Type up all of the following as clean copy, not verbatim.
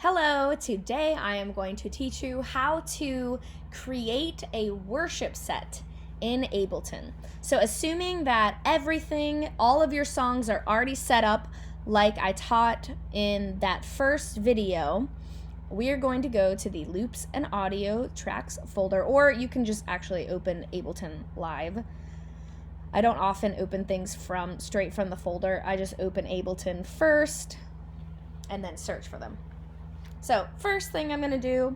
Hello, today I am going to teach you how to create a worship set in Ableton. So assuming that all of your songs are already set up like I taught in that first video, we are going to go to the loops and audio tracks folder, or you can just actually open Ableton Live. I don't often open things straight from the folder. I just open Ableton first and then search for them. So first thing I'm going to do,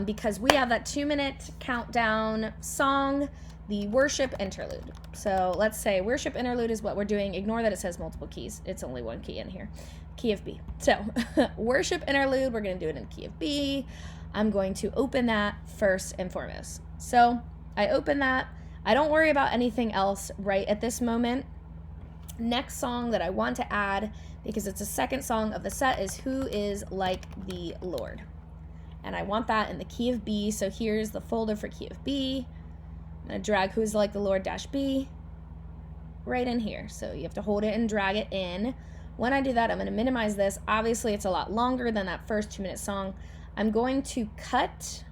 because we have that 2-minute countdown song, the worship interlude. So let's say worship interlude is what we're doing. Ignore that it says multiple keys. It's only one key in here, key of B. So worship interlude, we're going to do it in the key of B. I'm going to open that first and foremost. So I open that. I don't worry about anything else right at this moment. Next song that I want to add, because it's the second song of the set, is Who Is Like the Lord. And I want that in the key of B, so here's the folder for key of B. I'm going to drag Who Is Like the Lord -B right in here. So you have to hold it and drag it in. When I do that, I'm going to minimize this. Obviously, it's a lot longer than that first 2-minute song. I'm going to cut.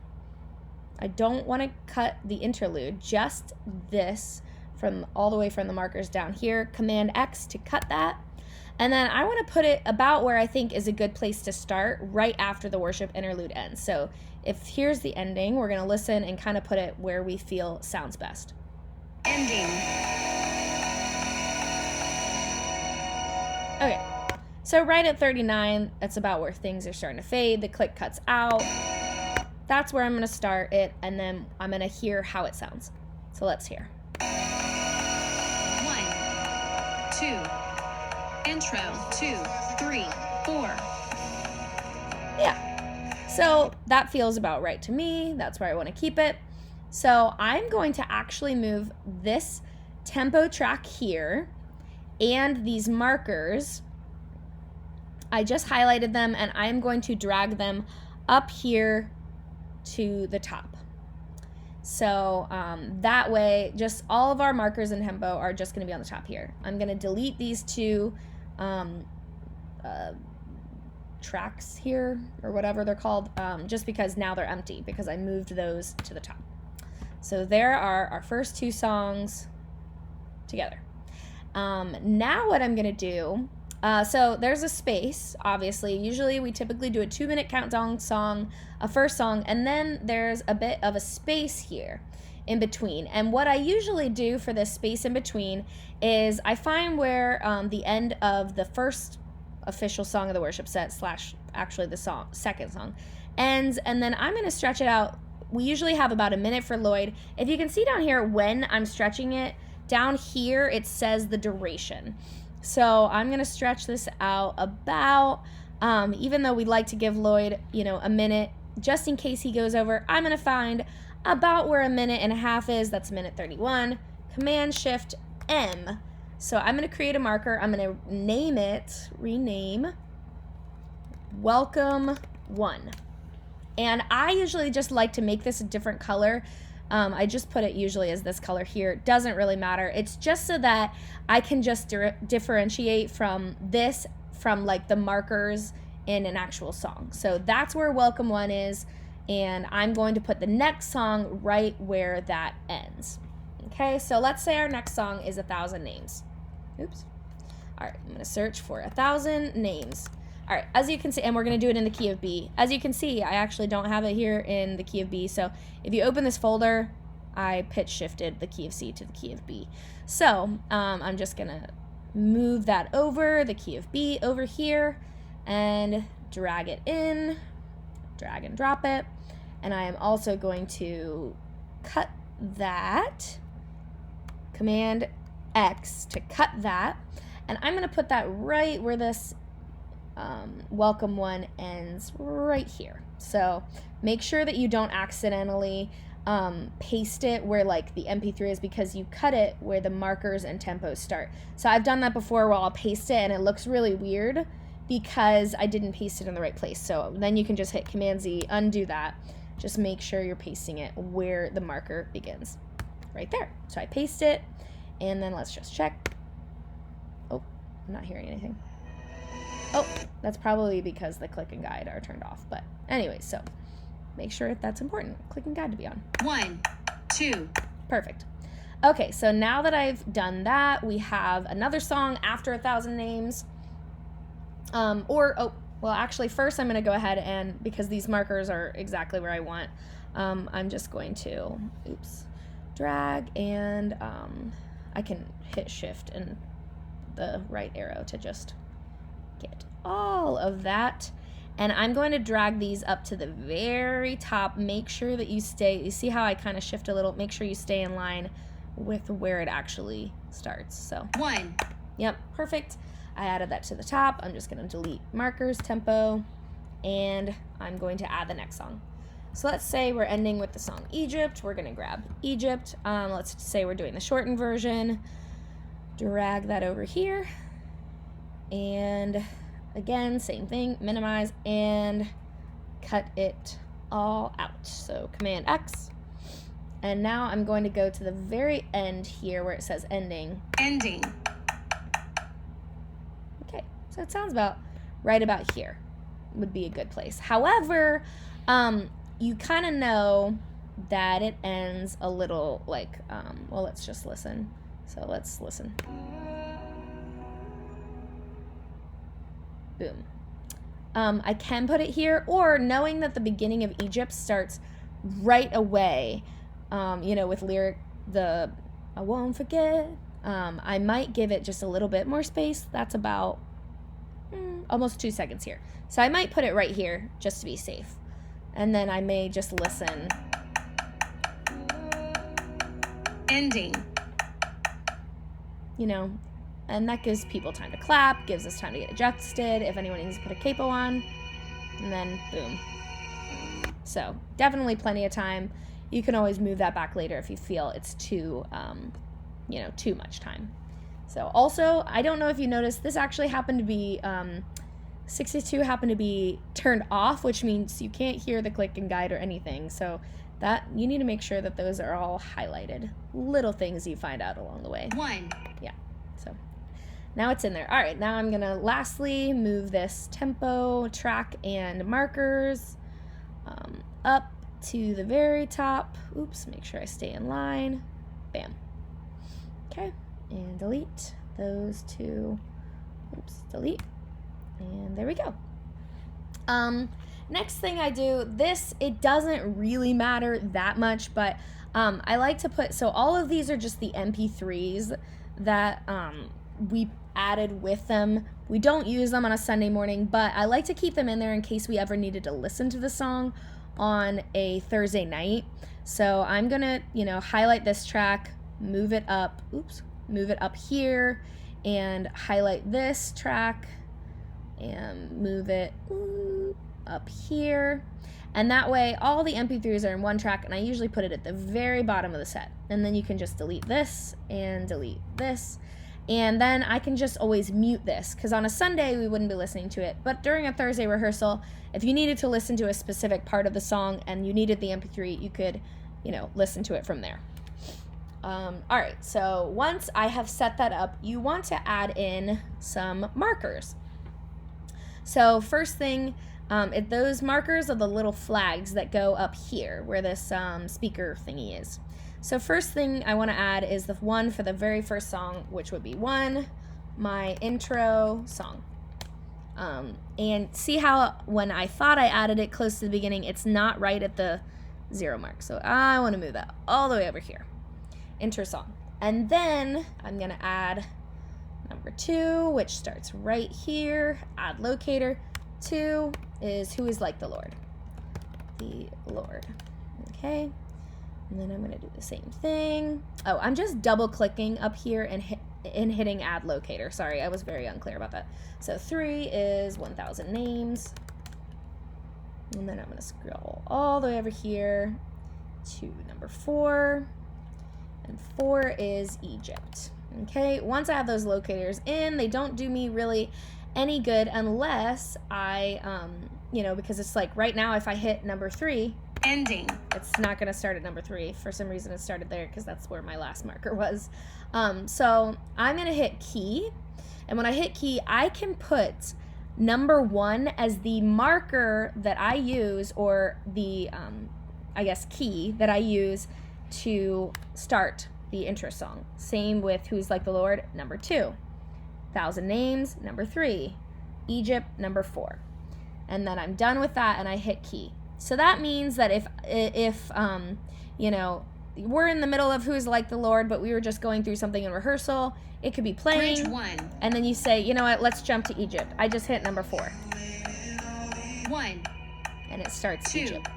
I don't want to cut the interlude, just this from all the way from the markers down here. Command X to cut that. And then I want to put it about where I think is a good place to start, right after the worship interlude ends. So if here's the ending, we're going to listen and kind of put it where we feel sounds best. Ending. Okay, so right at 39, that's about where things are starting to fade. The click cuts out. That's where I'm going to start it, and then I'm going to hear how it sounds. So let's hear. 1, 2, intro, 2, 3, 4. Yeah, so that feels about right to me. That's where I want to keep it. So I'm going to actually move this tempo track here and these markers. I just highlighted them, and I'm going to drag them up here to the top. So that way, just all of our markers and tempo are just going to be on the top here. I'm going to delete these two tracks here, or whatever they're called, just because now they're empty, because I moved those to the top. So there are our first two songs together. Now what I'm going to do, so there's a space, obviously. Usually we typically do a 2-minute countdown song, a first song, and then there's a bit of a space here in between. And what I usually do for this space in between is I find where the end of the first official song of the worship set / actually the second song ends, and then I'm going to stretch it out. We usually have about a minute for Lloyd. If you can see down here when I'm stretching it, down here it says the duration. So I'm going to stretch this out about, even though we'd like to give Lloyd, a minute, just in case he goes over, I'm going to find about where 1.5 minutes is. That's minute 31. Command Shift M. So I'm going to create a marker. I'm going to rename Welcome 1. And I usually just like to make this a different color. I just put it usually as this color here. It doesn't really matter. It's just so that I can just differentiate from like the markers in an actual song. So that's where Welcome 1 is, and I'm going to put the next song right where that ends. Okay, so let's say our next song is 1,000 Names. Oops. All right, I'm going to search for 1,000 Names. All right, as you can see, and we're going to do it in the key of B. As you can see, I actually don't have it here in the key of B. So if you open this folder, I pitch shifted the key of C to the key of B. So I'm just going to move that over, the key of B over here, and drag it in, drag and drop it. And I am also going to cut that, Command X to cut that. And I'm going to put that right where this Welcome 1 ends, right here. So make sure that you don't accidentally paste it where like the MP3 is, because you cut it where the markers and tempos start. So I've done that before where I'll paste it and it looks really weird because I didn't paste it in the right place. So then you can just hit Command Z, undo that. Just make sure you're pasting it where the marker begins, right there. So I paste it, and then let's just check. Oh, I'm not hearing anything. Oh, that's probably because the click and guide are turned off. But anyway, so make sure that's important. Click and guide to be on. 1, 2. Perfect. Okay, so now that I've done that, we have another song after 1,000 names. Well, actually, first I'm going to go ahead and, because these markers are exactly where I want, I'm just going to, drag, and I can hit shift and the right arrow to just get all of that. And I'm going to drag these up to the very top. Make sure that you see how I kind of shift a little, make sure you stay in line with where it actually starts. So 1. Yep, perfect. I added that to the top. I'm just going to delete markers, tempo, and I'm going to add the next song. So let's say we're ending with the song Egypt. We're going to grab Egypt. Let's say we're doing the shortened version. Drag that over here. And again, same thing, minimize and cut it all out. So Command X. And now I'm going to go to the very end here where it says ending. Ending. Okay, so it sounds about right about here would be a good place. However, you kind of know that it ends a little like, well, let's just listen. So let's listen. Boom. I can put it here, or knowing that the beginning of Egypt starts right away, with lyric, I won't forget, I might give it just a little bit more space. That's about almost 2 seconds here. So I might put it right here just to be safe. And then I may just listen. Ending. And that gives people time to clap, gives us time to get adjusted, if anyone needs to put a capo on, and then boom. So definitely plenty of time. You can always move that back later if you feel it's too much time. So also, I don't know if you noticed, this actually happened to be, 62 happened to be turned off, which means you can't hear the click and guide or anything. So that you need to make sure that those are all highlighted. Little things you find out along the way. 1. Yeah, so now it's in there. All right, now I'm gonna lastly move this tempo, track, and markers up to the very top. Make sure I stay in line. Bam. Okay, and delete those two. Delete. And there we go. Next thing I do, it doesn't really matter that much, but I like to put, so all of these are just the MP3s that we added with them. We don't use them on a Sunday morning, but I like to keep them in there in case we ever needed to listen to the song on a Thursday night. So I'm gonna, highlight this track, move it up here, and highlight this track and move it up here. And that way all the MP3s are in one track, and I usually put it at the very bottom of the set. And then you can just delete this and delete this. And then I can just always mute this, because on a Sunday we wouldn't be listening to it. But during a Thursday rehearsal, if you needed to listen to a specific part of the song and you needed the MP3, you could, listen to it from there. All right, so once I have set that up, you want to add in some markers. So first thing, those markers are the little flags that go up here where this speaker thingy is. So first thing I want to add is the one for the very first song, which would be my intro song. And see how when I thought I added it close to the beginning, it's not right at the 0 mark. So I want to move that all the way over here. Intro song. And then I'm going to add number 2, which starts right here. Add locator. 2 is Who Is Like the Lord. The Lord. Okay. And then I'm going to do the same thing. Oh, I'm just double clicking up here and hitting add locator. Sorry, I was very unclear about that. So 3 is 1,000 names. And then I'm going to scroll all the way over here to number 4. And 4 is Egypt. Okay, once I have those locators in, they don't do me really any good unless I, because it's like right now if I hit number 3, ending, it's not going to start at number 3. For some reason it started there because that's where my last marker was. So I'm going to hit key, and when I hit key, I can put number 1 as the marker that I use, or the, I guess, key that I use to start the intro song. Same with Who's Like the Lord, number 2. Thousand Names, number 3. Egypt, number 4. And then I'm done with that and I hit key. So that means that if you know, we're in the middle of Who's Like the Lord, but we were just going through something in rehearsal, it could be playing. Bridge 1. And then you say, you know what, let's jump to Egypt. I just hit number 4. 1. And it starts 2. Egypt.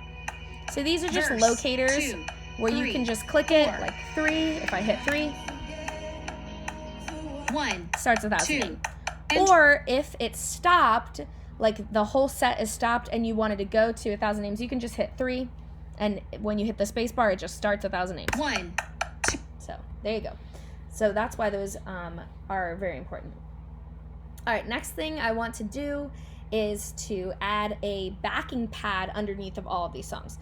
So these are just Verse locators 2, where 3, you can just click it, 4. like 3, if I hit 3, 1. starts 1,000 2. names. Or if it's stopped, like the whole set is stopped and you wanted to go to 1,000 names, you can just hit 3, and when you hit the space bar, it just starts 1,000 names. 1. So there you go. So that's why those are very important. All right, next thing I want to do is to add a backing pad underneath of all of these songs.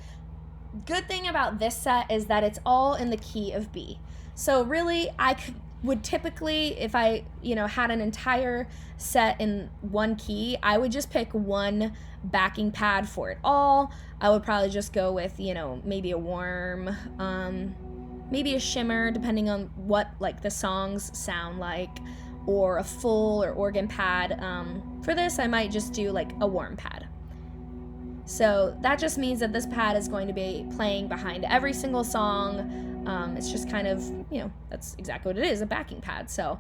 Good thing about this set is that it's all in the key of B. So really, would typically, if I, had an entire set in one key, I would just pick one backing pad for it all. I would probably just go with, maybe a warm, maybe a shimmer, depending on what like the songs sound like, or a full or organ pad. For this, I might just do like a warm pad. So that just means that this pad is going to be playing behind every single song. It's just kind of, that's exactly what it is, a backing pad. So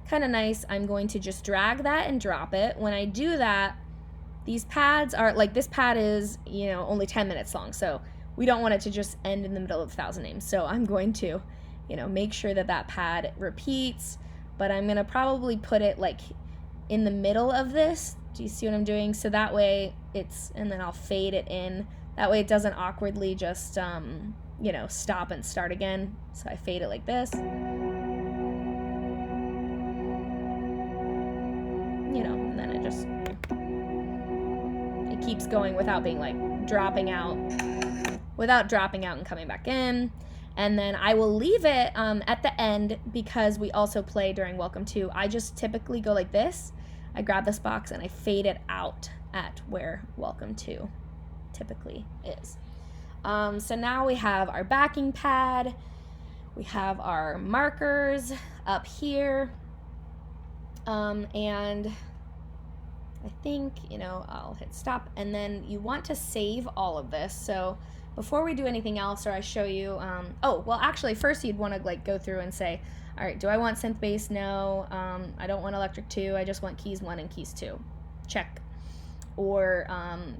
kind of nice. I'm going to just drag that and drop it. When I do that, these pads are, like this pad is, only 10 minutes long. So we don't want it to just end in the middle of 1,000 names. So I'm going to, make sure that that pad repeats, but I'm going to probably put it like in the middle of this. Do you see what I'm doing? So that way and then I'll fade it in. That way it doesn't awkwardly just, stop and start again. So I fade it like this. And then it keeps going without being like dropping out and coming back in. And then I will leave it at the end because we also play during Welcome To. I just typically go like this. I grab this box and I fade it out at where Welcome To typically is. So now we have our backing pad. We have our markers up here. And I think, I'll hit stop. And then you want to save all of this. So before we do anything else, or I show you, actually first you'd want to like go through and say, all right, do I want synth bass? No. I don't want electric 2. I just want keys 1 and keys 2. Check. Or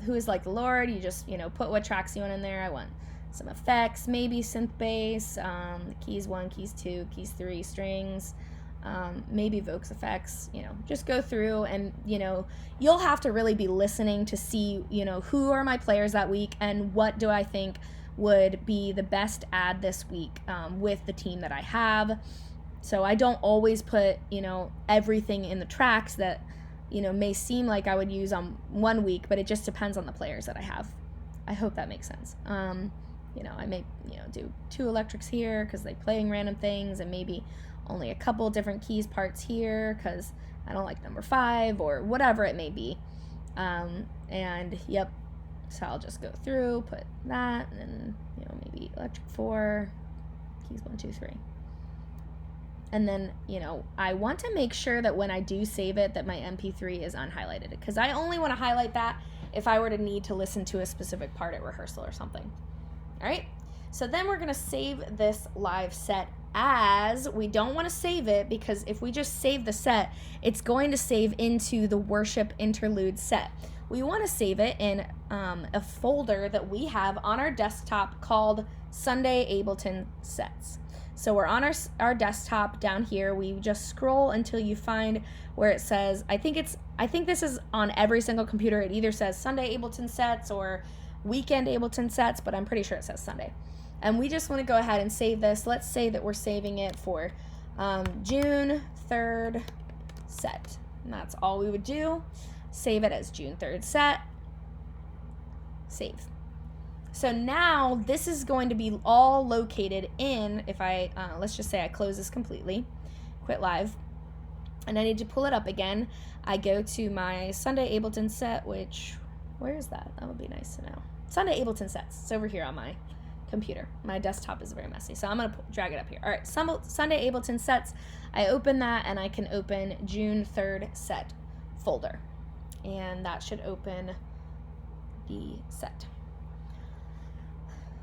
Who Is Like the Lord? You just, put what tracks you want in there. I want some effects, maybe synth bass, keys 1, keys 2, keys 3, strings, maybe Vox effects. Just go through and, you'll have to really be listening to see, who are my players that week and what do I think would be the best ad this week with the team that I have. So I don't always put, everything in the tracks that, may seem like I would use on one week, but it just depends on the players that I have. I hope that makes sense. I may, do 2 electrics here because they're playing random things, and maybe only a couple different keys parts here because I don't like number 5 or whatever it may be. So I'll just go through, put that, and then, maybe electric 4, keys 1, 2, 3. And then, I want to make sure that when I do save it that my MP3 is unhighlighted, because I only want to highlight that if I were to need to listen to a specific part at rehearsal or something. All right, so then we're going to save this live set as, we don't want to save it because if we just save the set, it's going to save into the worship interlude set. We want to save it in a folder that we have on our desktop called Sunday Ableton Sets. So we're on our desktop down here. We just scroll until you find where it says, I think this is on every single computer. It either says Sunday Ableton Sets or Weekend Ableton Sets, but I'm pretty sure it says Sunday. And we just want to go ahead and save this. Let's say that we're saving it for June 3rd set. And that's all we would do. Save it as June 3rd set. Save. So now this is going to be all located in, if I, let's just say I close this completely, quit live, and I need to pull it up again, I go to my Sunday Ableton set, which, where is that? That would be nice to know. Sunday Ableton sets. It's over here on my computer. My desktop is very messy, so I'm going to drag it up here. All right, Sunday Ableton sets. I open that, and I can open June 3rd set folder, and that should open the set.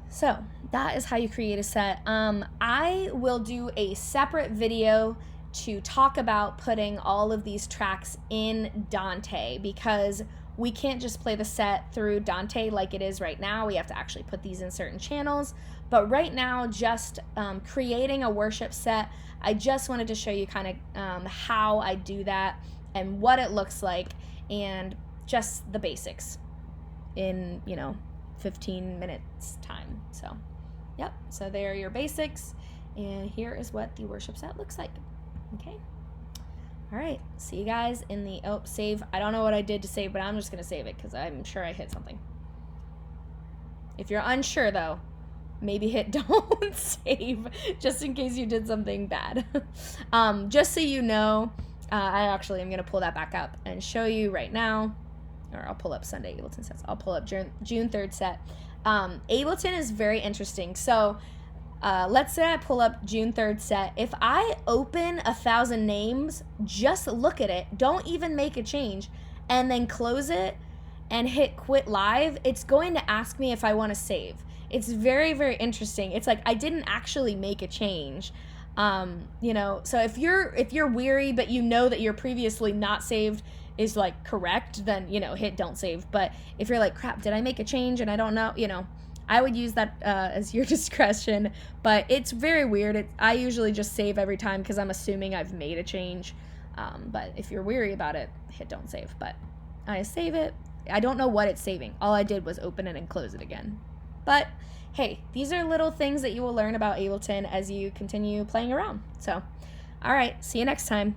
So that is how you create a set. I will do a separate video to talk about putting all of these tracks in Dante, because we can't just play the set through Dante like it is right now. We have to actually put these in certain channels. But right now, just creating a worship set, I just wanted to show you kind of how I do that and what it looks like, and just the basics in, 15 minutes time. So, yep. So there are your basics, and here is what the worship set looks like. Okay. All right, see you guys in the, save. I don't know what I did to save, but I'm just going to save it because I'm sure I hit something. If you're unsure, though, maybe hit don't save just in case you did something bad. Just so you know, I actually am going to pull that back up and show you right now, or I'll pull up Sunday Ableton sets. I'll pull up June 3rd set. Ableton is very interesting. So let's say I pull up June 3rd set. If I open 1,000 names, just look at it, don't even make a change, and then close it and hit quit live, it's going to ask me if I want to save. It's very, very interesting. It's like I didn't actually make a change. So if you're weary, but you know that your previously not saved is like correct, then, hit don't save. But if you're like, crap, did I make a change and I don't know, I would use that as your discretion, but it's very weird. I usually just save every time because I'm assuming I've made a change. But if you're weary about it, hit don't save. But I save it. I don't know what it's saving. All I did was open it and close it again. But hey, these are little things that you will learn about Ableton as you continue playing around. So, all right, see you next time.